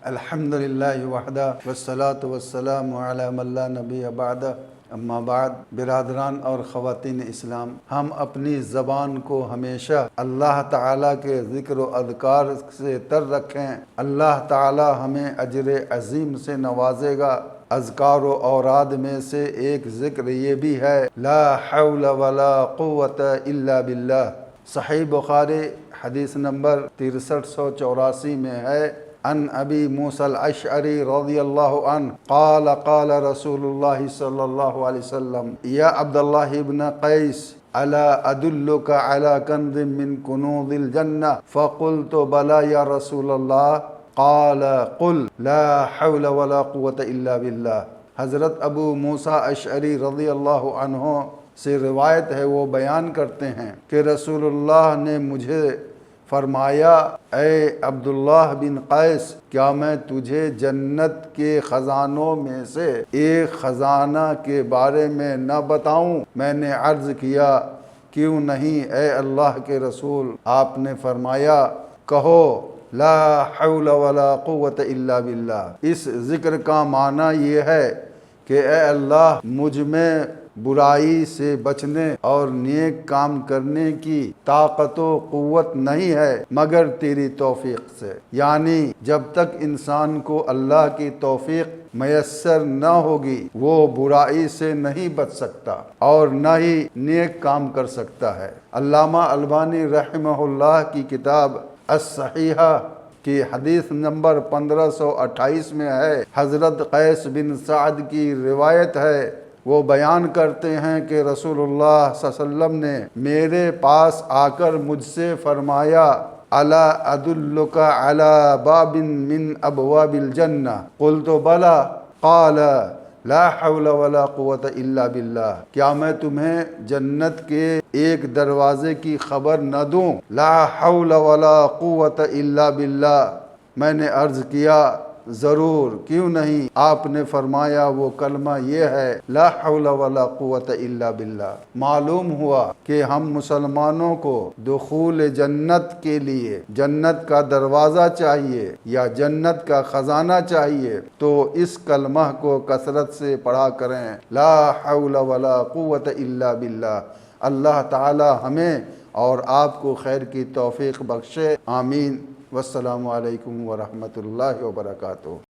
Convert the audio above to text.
الحمدللہ وحدہ والصلاة والسلام علی من لا نبی بعدہ اما بعد۔ برادران اور خواتین اسلام، ہم اپنی زبان کو ہمیشہ اللہ تعالیٰ کے ذکر و اذکار سے تر رکھیں۔ اللہ تعالیٰ ہمیں اجر عظیم سے نوازے گا۔ اذکار و اوراد میں سے ایک ذکر یہ بھی ہے، لا حول ولا قوت الا باللہ۔ صحیح بخاری حدیث نمبر 6384 میں ہے، عن ابی موسیٰ الاشعری رضی اللہ عنہ قال قال رسول اللہ صلی اللہ علیہ وسلم یا عبداللہ ابن قیس الا ادلک علی کنز من کنوز الجنہ فقلت بلا یا رسول اللہ قال قل لا حول ولا قوة الا باللہ۔ حضرت ابو موسیٰ اشعری رضی اللہ عنہ سے روایت ہے، وہ بیان کرتے ہیں کہ رسول اللہ نے مجھے فرمایا، اے عبداللہ بن قیس، کیا میں تجھے جنت کے خزانوں میں سے ایک خزانہ کے بارے میں نہ بتاؤں؟ میں نے عرض کیا، کیوں نہیں اے اللہ کے رسول؟ آپ نے فرمایا، کہو لا حول ولا قوت الا باللہ۔ اس ذکر کا معنی یہ ہے کہ اے اللہ، مجھ میں برائی سے بچنے اور نیک کام کرنے کی طاقت و قوت نہیں ہے مگر تیری توفیق سے۔ یعنی جب تک انسان کو اللہ کی توفیق میسر نہ ہوگی، وہ برائی سے نہیں بچ سکتا اور نہ ہی نیک کام کر سکتا ہے۔ علامہ البانی رحمہ اللہ کی کتاب الصحیحہ کی حدیث نمبر 1528 میں ہے، حضرت قیس بن سعد کی روایت ہے، وہ بیان کرتے ہیں کہ رسول اللہ صلی اللہ علیہ وسلم نے میرے پاس آ کر مجھ سے فرمایا، الا ادلک علی باب من ابواب الجنہ قلت بلا قال لا حول ولا قوت الا باللہ۔ کیا میں تمہیں جنت کے ایک دروازے کی خبر نہ دوں؟ لا حول ولا قوت الا باللہ۔ میں نے عرض کیا، ضرور، کیوں نہیں؟ آپ نے فرمایا، وہ کلمہ یہ ہے، لا حول ولا قوت الا باللہ۔ معلوم ہوا کہ ہم مسلمانوں کو دخول جنت کے لیے جنت کا دروازہ چاہیے یا جنت کا خزانہ چاہیے، تو اس کلمہ کو کثرت سے پڑھا کریں، لا حول ولا قوت الا باللہ۔ اللہ تعالی ہمیں اور آپ کو خیر کی توفیق بخشے، آمین۔ والسلام علیکم ورحمۃ اللہ وبرکاتہ۔